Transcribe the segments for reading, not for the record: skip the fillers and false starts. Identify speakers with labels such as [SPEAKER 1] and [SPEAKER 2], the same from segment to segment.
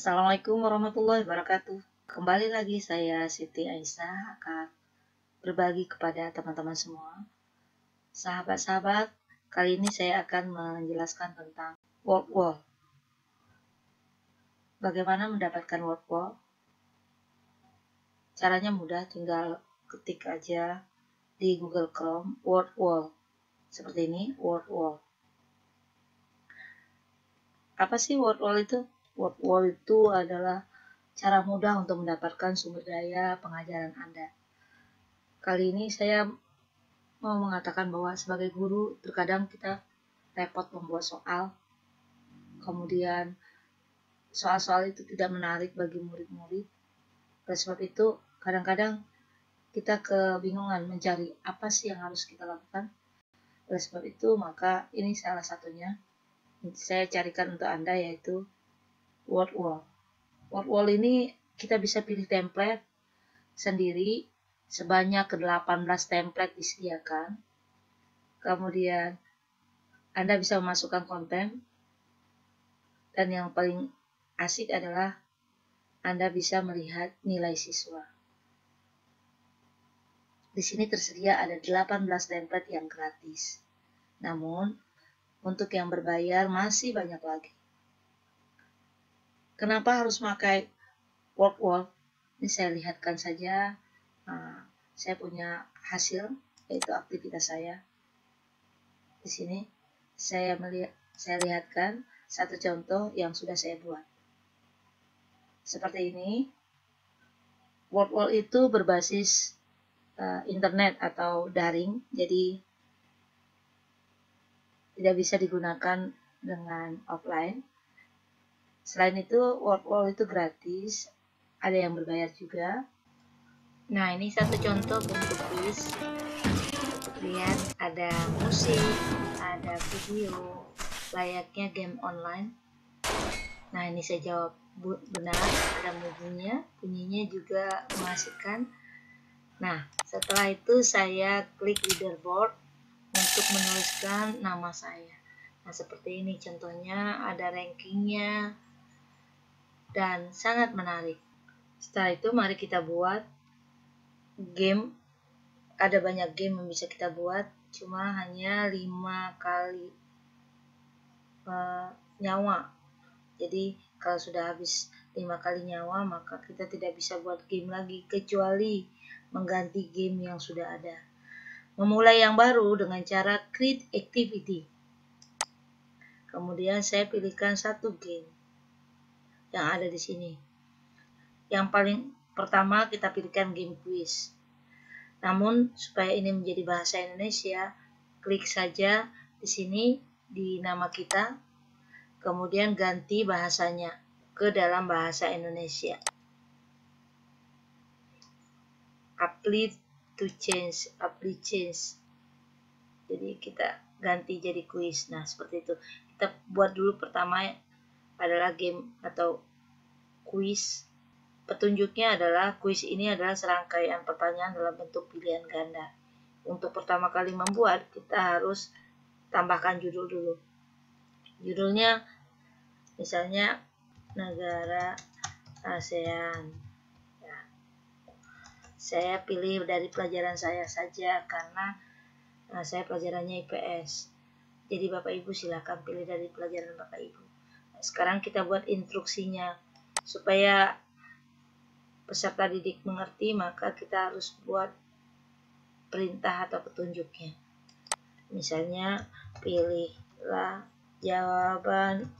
[SPEAKER 1] Assalamualaikum warahmatullahi wabarakatuh. Kembali lagi saya Siti Aisyah akan berbagi kepada teman-teman semua. Sahabat-sahabat, kali ini saya akan menjelaskan tentang word wall. Bagaimana mendapatkan word wall? Caranya mudah, tinggal ketik aja di Google Chrome word wall. Seperti ini, word wall. Apa sih word wall itu? Word wall itu adalah cara mudah untuk mendapatkan sumber daya pengajaran Anda. Kali ini saya mau mengatakan bahwa sebagai guru terkadang kita repot membuat soal, kemudian soal-soal itu tidak menarik bagi murid-murid. Oleh sebab itu kadang-kadang kita kebingungan mencari apa sih yang harus kita lakukan. Oleh sebab itu maka ini salah satunya saya carikan untuk Anda, yaitu word wall. Word wall ini kita bisa pilih template sendiri sebanyak 18 template disediakan. Kemudian Anda bisa memasukkan konten, dan yang paling asik adalah Anda bisa melihat nilai siswa. Di sini tersedia ada 18 template yang gratis. Namun, untuk yang berbayar masih banyak lagi. Kenapa harus pakai word wall? Ini saya lihatkan saja. Saya punya hasil, yaitu aktivitas saya. Di sini saya lihatkan satu contoh yang sudah saya buat. Seperti ini. Word wall itu berbasis internet atau daring, jadi tidak bisa digunakan dengan offline. Selain itu, word wall itu gratis, ada yang berbayar juga. Nah, ini satu contoh bentuk quiz. Lihat, ada musik, ada video, layaknya game online. Nah, ini saya jawab benar, ada bunyinya juga mengasihkan. Nah, setelah itu saya klik leaderboard untuk menuliskan nama saya. Nah, seperti ini contohnya, ada rankingnya dan sangat menarik. Setelah itu mari kita buat game. Ada banyak game yang bisa kita buat, cuma hanya 5 kali nyawa. Jadi kalau sudah habis 5 kali nyawa, maka kita tidak bisa buat game lagi kecuali mengganti game yang sudah ada. Memulai yang baru dengan cara create activity. Kemudian saya pilihkan satu game yang ada di sini. Yang paling pertama kita pilihkan game quiz. Namun supaya ini menjadi bahasa Indonesia, klik saja di sini di nama kita, kemudian ganti bahasanya ke dalam bahasa Indonesia. Apply change. Jadi kita ganti jadi quiz. Nah, seperti itu. Kita buat dulu pertama adalah game atau quiz. Petunjuknya adalah quiz ini adalah serangkaian pertanyaan dalam bentuk pilihan ganda. Untuk pertama kali membuat, kita harus tambahkan judul dulu. Judulnya misalnya negara ASEAN. Ya. Saya pilih dari pelajaran saya saja karena saya pelajarannya IPS. Jadi Bapak Ibu silakan pilih dari pelajaran Bapak Ibu. Nah, sekarang kita buat instruksinya. Supaya peserta didik mengerti, maka kita harus buat perintah atau petunjuknya. Misalnya, pilihlah jawaban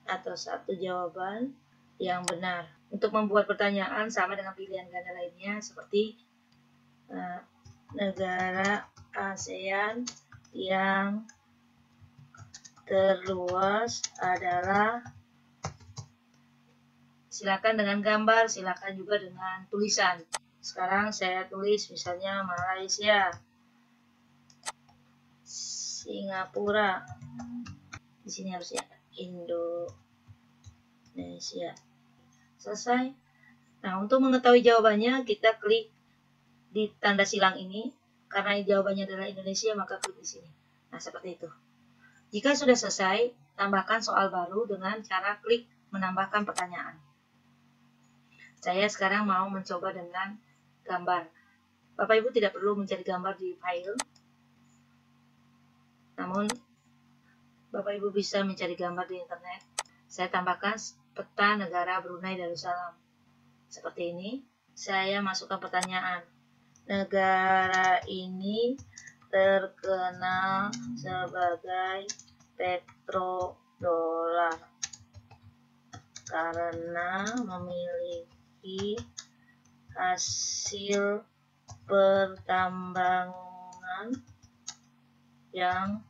[SPEAKER 1] atau satu jawaban yang benar. Untuk membuat pertanyaan sama dengan pilihan ganda lainnya, seperti negara ASEAN yang terluas adalah, silakan dengan gambar, silakan juga dengan tulisan. Sekarang saya tulis misalnya Malaysia, Singapura. Di sini harusnya Indonesia. Selesai. Nah, untuk mengetahui jawabannya kita klik di tanda silang ini. Karena jawabannya adalah Indonesia, maka klik di sini. Nah, seperti itu. Jika sudah selesai, tambahkan soal baru dengan cara klik menambahkan pertanyaan. Saya sekarang mau mencoba dengan gambar. Bapak Ibu tidak perlu mencari gambar di file, namun Bapak Ibu bisa mencari gambar di internet. Saya tambahkan peta negara Brunei Darussalam. Seperti ini. Saya masukkan pertanyaan. Negara ini terkenal sebagai petrodolar karena memiliki hasil pertambangan yang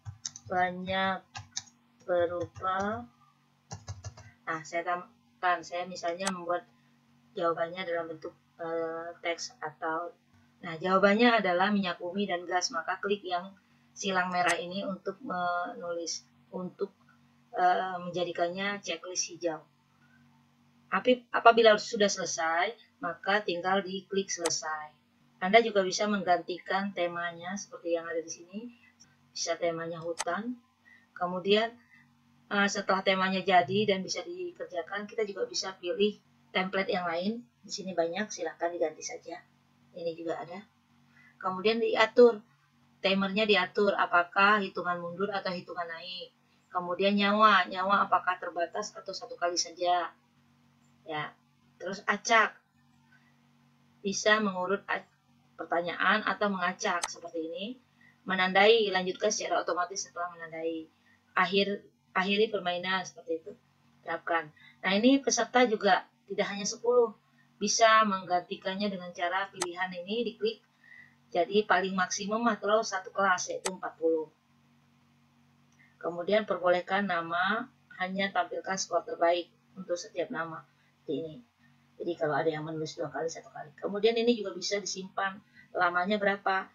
[SPEAKER 1] banyak berupa. Nah, saya misalnya membuat jawabannya dalam bentuk teks atau. Nah, jawabannya adalah minyak bumi dan gas. Maka klik yang silang merah ini untuk menulis, untuk menjadikannya checklist hijau. Apabila sudah selesai, maka tinggal diklik selesai. Anda juga bisa menggantikan temanya seperti yang ada di sini. Bisa temanya hutan. Kemudian setelah temanya jadi dan bisa dikerjakan, kita juga bisa pilih template yang lain. Di sini banyak, silahkan diganti saja. Ini juga ada. Kemudian diatur, timernya diatur apakah hitungan mundur atau hitungan naik. Kemudian nyawa apakah terbatas atau satu kali saja. Ya. Terus acak, bisa mengurut pertanyaan atau mengacak seperti ini. Menandai, lanjutkan secara otomatis setelah menandai. Akhiri permainan seperti itu. Terapkan. Nah, ini peserta juga tidak hanya 10. Bisa menggantikannya dengan cara pilihan ini diklik. Jadi paling maksimum atau satu kelas yaitu 40. Kemudian perbolehkan nama hanya tampilkan skor terbaik untuk setiap nama. Seperti ini. Jadi kalau ada yang menulis 2 kali, 1 kali. Kemudian ini juga bisa disimpan. Lamanya berapa?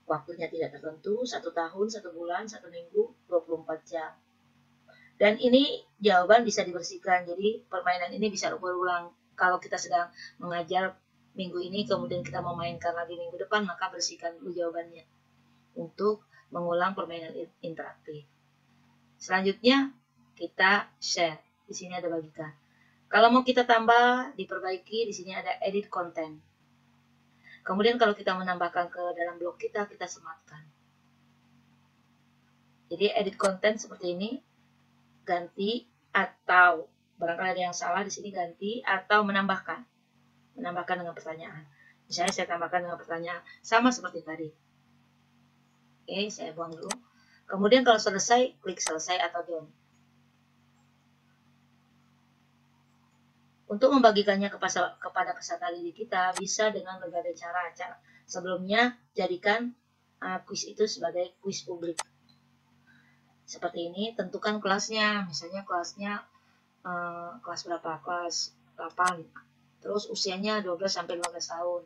[SPEAKER 1] Waktunya tidak tertentu, 1 tahun, 1 bulan, 1 minggu, 24 jam. Dan ini jawaban bisa dibersihkan. Jadi permainan ini bisa berulang. Kalau kita sedang mengajar minggu ini, kemudian kita mau mainkan lagi minggu depan, maka bersihkan dulu jawabannya untuk mengulang permainan interaktif. Selanjutnya kita share. Di sini ada bagikan. Kalau mau kita tambah, diperbaiki, di sini ada edit content. Kemudian kalau kita menambahkan ke dalam blog kita sematkan. Jadi edit content seperti ini, ganti atau barangkali ada yang salah di sini ganti atau menambahkan dengan pertanyaan. Misalnya saya tambahkan dengan pertanyaan sama seperti tadi. Oke, saya buang dulu. Kemudian kalau selesai, klik selesai atau done. Untuk membagikannya kepada peserta didik kita bisa dengan berbagai cara. Sebelumnya jadikan kuis itu sebagai kuis publik. Seperti ini, tentukan kelasnya. Misalnya kelasnya kelas berapa? Kelas 8. Terus usianya 12-15 tahun.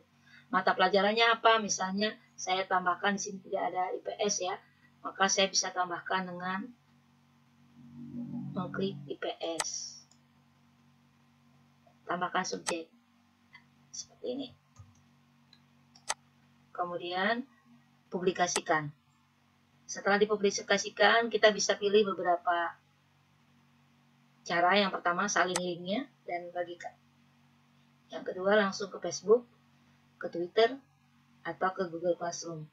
[SPEAKER 1] Mata pelajarannya apa? Misalnya saya tambahkan di sini tidak ada IPS ya. Maka saya bisa tambahkan dengan mengklik IPS. Tambahkan subjek. Seperti ini. Kemudian publikasikan. Setelah dipublikasikan, kita bisa pilih beberapa cara. Yang pertama, salin linknya dan bagikan. Yang kedua, langsung ke Facebook, ke Twitter, atau ke Google Classroom.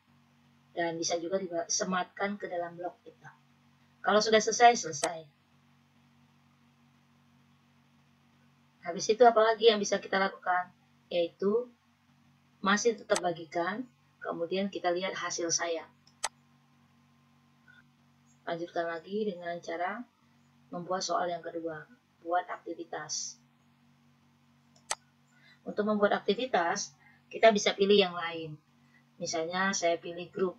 [SPEAKER 1] Dan bisa juga disematkan ke dalam blog kita. Kalau sudah selesai. Habis itu apalagi yang bisa kita lakukan? Yaitu masih tetap bagikan, kemudian kita lihat hasil saya. Lanjutkan lagi dengan cara membuat soal yang kedua, buat aktivitas. Untuk membuat aktivitas, kita bisa pilih yang lain. Misalnya saya pilih grup.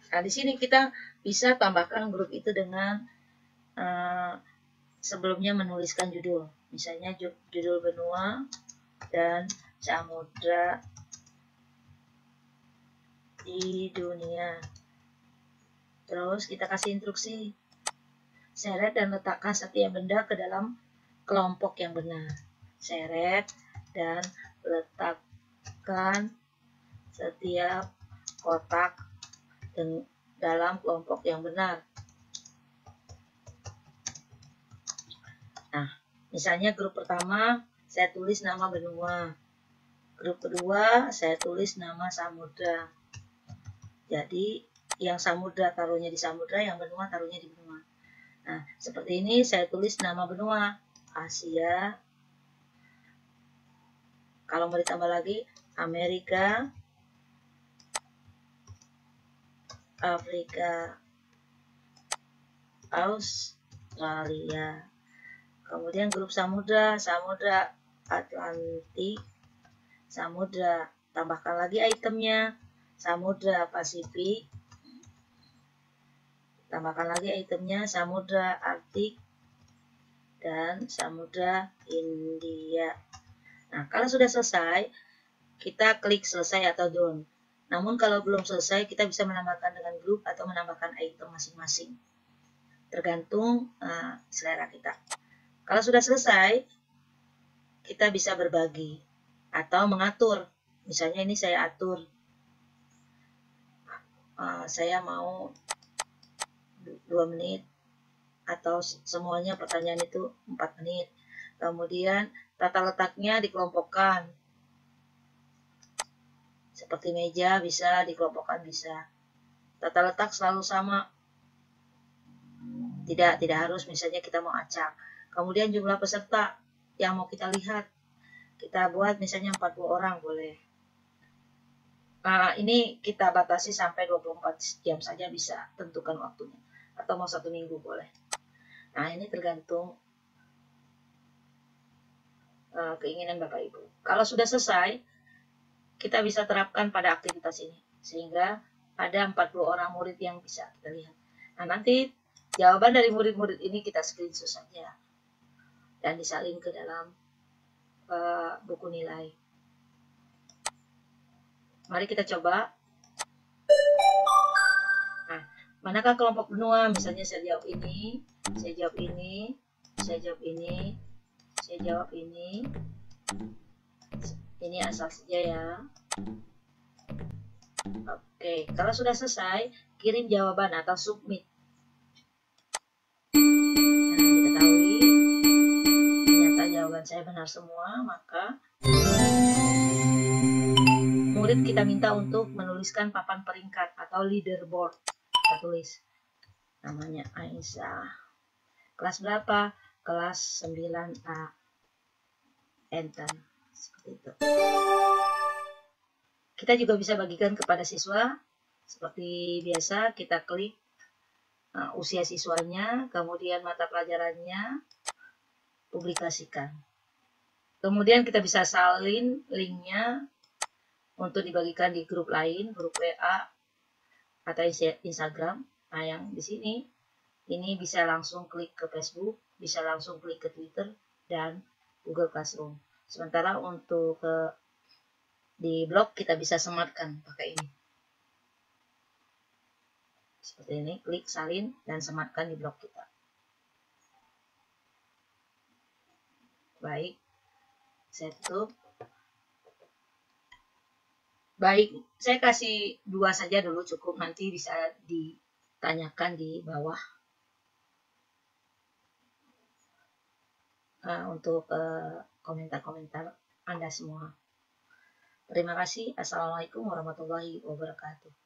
[SPEAKER 1] Nah, di sini kita bisa tambahkan grup itu dengan sebelumnya menuliskan judul. Misalnya judul benua dan samudra di dunia. Terus kita kasih instruksi. Seret dan letakkan setiap benda ke dalam kelompok yang benar. Seret dan letakkan setiap kotak dalam kelompok yang benar. Nah, misalnya grup pertama saya tulis nama benua. Grup kedua saya tulis nama samudra. Jadi yang samudra taruhnya di samudra, yang benua taruhnya di benua. Nah, seperti ini saya tulis nama benua Asia. Kalau mau ditambah lagi Amerika, Afrika, Australia. Kemudian grup samudra, samudra Atlantik, samudra, tambahkan lagi itemnya, samudra Pasifik, tambahkan lagi itemnya, samudra Arktik, dan samudra India. Nah, kalau sudah selesai, kita klik selesai atau done. Namun kalau belum selesai, kita bisa menambahkan dengan grup atau menambahkan item masing-masing. Tergantung selera kita. Kalau sudah selesai, kita bisa berbagi atau mengatur. Misalnya ini saya atur. Saya mau 2 menit atau semuanya pertanyaan itu 4 menit. Kemudian tata letaknya dikelompokkan. Seperti meja bisa dikelompokkan, bisa. Tata letak selalu sama. Tidak harus misalnya kita mau acak. Kemudian jumlah peserta yang mau kita lihat. Kita buat misalnya 40 orang boleh. Ini kita batasi sampai 24 jam saja bisa, tentukan waktunya. Atau mau 1 minggu boleh. Nah, ini tergantung keinginan Bapak Ibu. Kalau sudah selesai, kita bisa terapkan pada aktivitas ini. Sehingga ada 40 orang murid yang bisa kita lihat. Nah, nanti jawaban dari murid-murid ini kita screenshot saja. Dan disalin ke dalam buku nilai. Mari kita coba. Nah, manakah kelompok benua? Misalnya saya jawab ini, saya jawab ini, saya jawab ini, saya jawab ini. Ini asal saja ya. Oke, kalau sudah selesai, kirim jawaban atau submit. Nah, diketahui ternyata jawaban saya benar semua, maka murid kita minta untuk menuliskan papan peringkat atau leaderboard. Kita tulis namanya Aisyah. Kelas berapa? Kelas 9A. Enter. Seperti itu. Kita juga bisa bagikan kepada siswa. Seperti biasa, kita klik usia siswanya, kemudian mata pelajarannya, publikasikan. Kemudian kita bisa salin linknya untuk dibagikan di grup lain, grup WA atau Instagram. Nah, yang di sini, ini bisa langsung klik ke Facebook, bisa langsung klik ke Twitter, dan Google Classroom. Sementara untuk di blog kita bisa sematkan pakai ini. Seperti ini, klik salin dan sematkan di blog kita. Baik, saya tutup. Baik, saya kasih 2 saja dulu cukup, nanti bisa ditanyakan di bawah untuk komentar-komentar Anda semua. Terima kasih. Assalamualaikum warahmatullahi wabarakatuh.